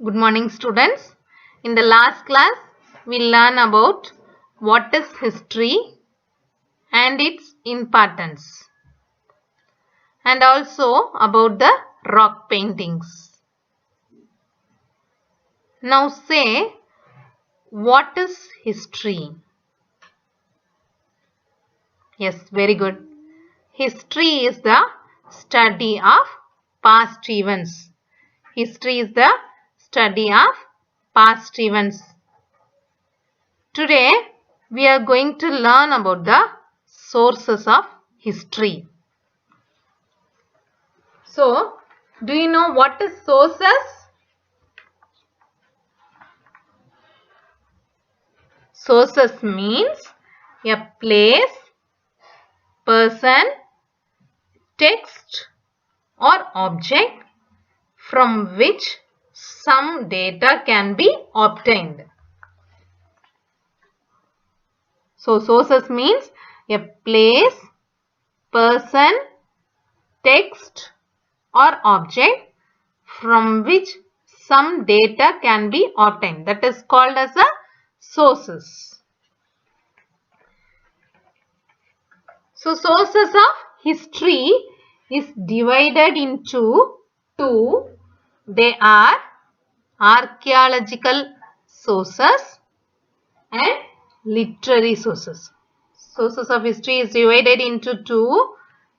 Good morning, students. In the last class, we learned about what is history and its importance, and also about the rock paintings. Now say, what is history? Yes, very good. History is the study of past events. History is the study of past events. Today, we are going to learn about the sources of history. So, do you know what is sources? Sources means a place, person, text or object from which some data can be obtained. So, sources means a place, person, text or object from which some data can be obtained. That is called as a sources. So, sources of history is divided into two. They are archaeological sources and literary sources. Sources of history is divided into two.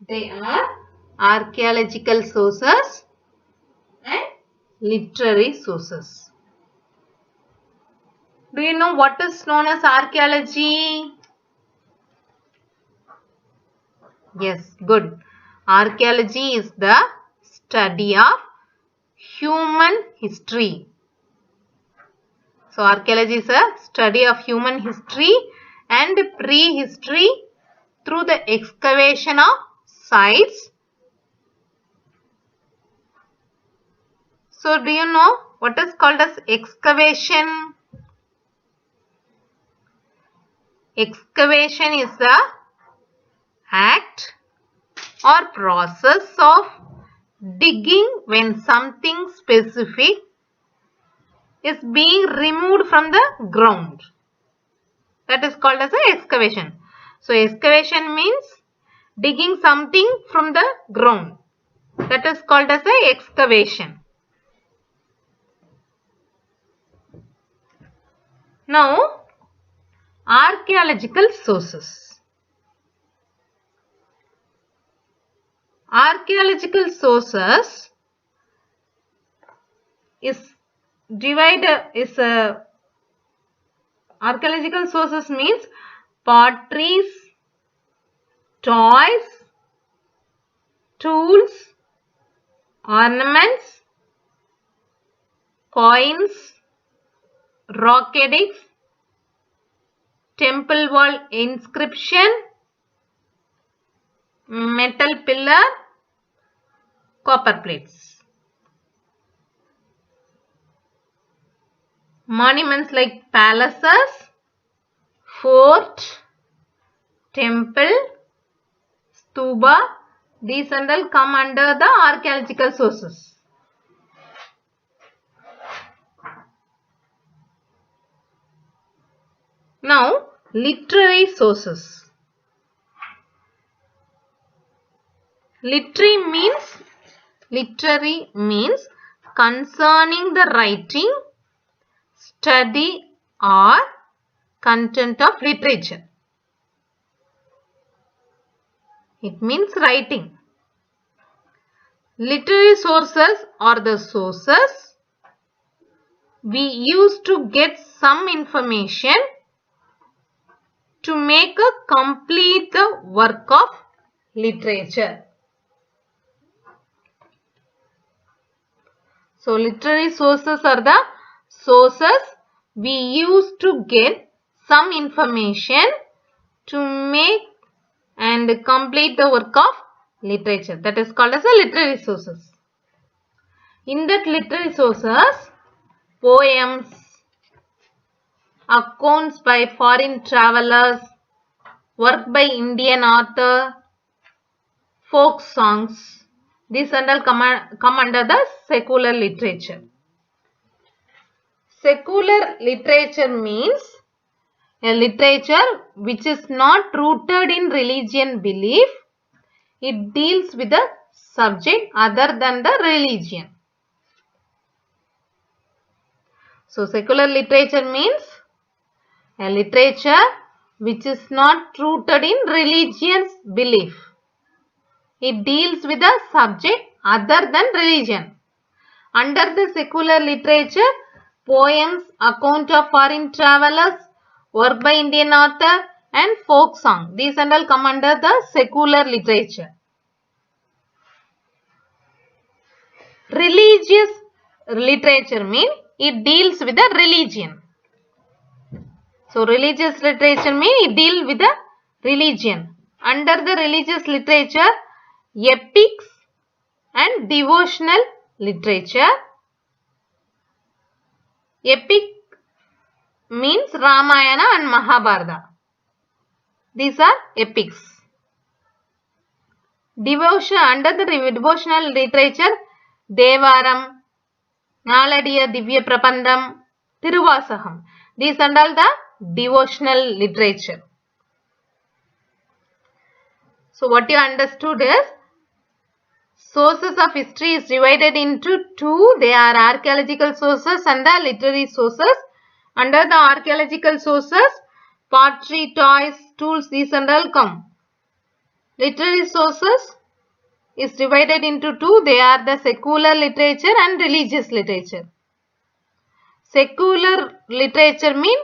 They are archaeological sources and literary sources. Do you know what is known as archaeology? Yes, good. Archaeology is the study of human history. So, archaeology is a study of human history and prehistory through the excavation of sites. So, do you know what is called as excavation? Excavation is the act or process of digging when something specific is being removed from the ground. That is called as an excavation. So, excavation means digging something from the ground. That is called as an excavation. Now, archaeological sources. Archaeological sources archaeological sources means potteries, toys, tools, ornaments, coins, rock edicts, temple wall inscription, metal pillar, copper plates. Monuments like palaces, fort, temple, stupa, these and all come under the archaeological sources. Now, literary sources. Literary means concerning the writing, study or content of literature. It means writing. Literary sources are the sources we use to get some information to make a complete the work of literature. So, literary sources are the sources we use to get some information to make and complete the work of literature. That is called as a literary sources. In that literary sources, poems, accounts by foreign travelers, work by Indian author, folk songs, these and all come under the secular literature. secular literature means a literature which is not rooted in religion belief. It deals with a subject other than the religion. So secular literature means a literature which is not rooted in religious belief. It deals with a subject other than religion. Under the secular literature, poems, account of foreign travelers, work by Indian author and folk song. These and all come under the secular literature. Religious literature means it deals with the religion. So religious literature means it deals with the religion. Under the religious literature, epics and devotional literature. Epic means Ramayana and Mahabharata. These are epics. Devotion, under the devotional literature, Devaram, Naladiya Divya Prabandham, Tiruvasaham. These are all the devotional literature. So what you understood is, sources of history is divided into two. They are archaeological sources and the literary sources. Under the archaeological sources, pottery, toys, tools, these and all come. Literary sources is divided into two. They are the secular literature and religious literature. Secular literature means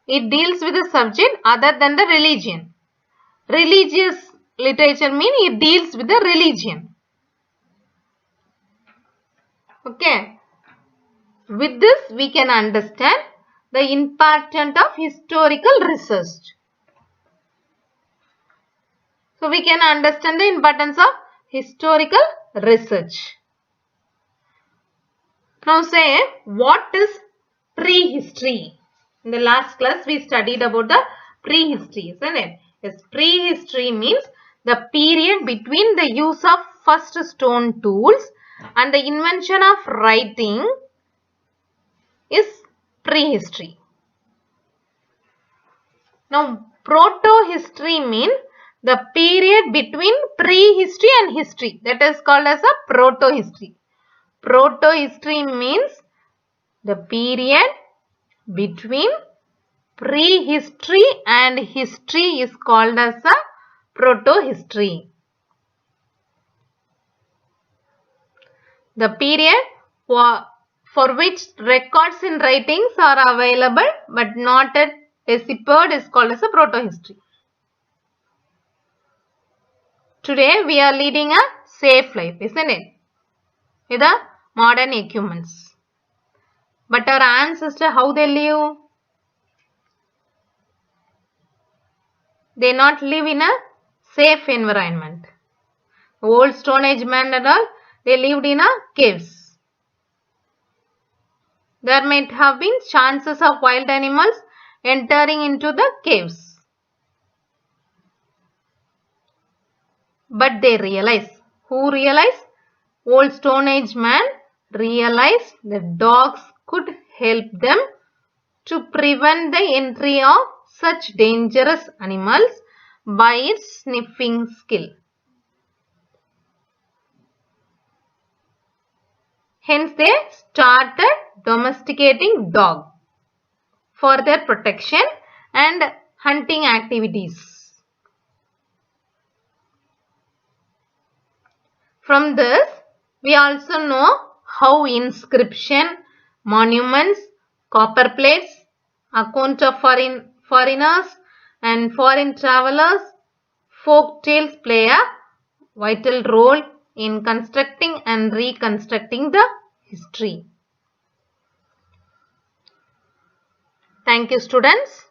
it deals with a subject other than the religion. Religious literature means it deals with the religion. Okay. With this we can understand the importance of historical research. So we can understand the importance of historical research. Now say, what is prehistory? In the last class we studied about the prehistory, isn't it? Yes, prehistory means the period between the use of first stone tools and the invention of writing is prehistory. Now proto-history means the period between prehistory and history, that is called as a proto-history. Proto-history means the period between prehistory and history is called as a proto-history. The period for which records in writings are available but not yet deciphered is called as a proto-history. Today we are leading a safe life, isn't it? With the modern equipments. But our ancestors, how they live? They not live in a safe environment. Old Stone Age man and all, they lived in a caves. There might have been chances of wild animals entering into the caves. But they realized. Who realized? Old Stone Age man realized that dogs could help them to prevent the entry of such dangerous animals by its sniffing skill. Hence they started domesticating dogs for their protection and hunting activities. From this, we also know how inscription, monuments, copper plates, account of foreigners and foreign travelers, folk tales play a vital role in constructing and reconstructing the history. Thank you, students.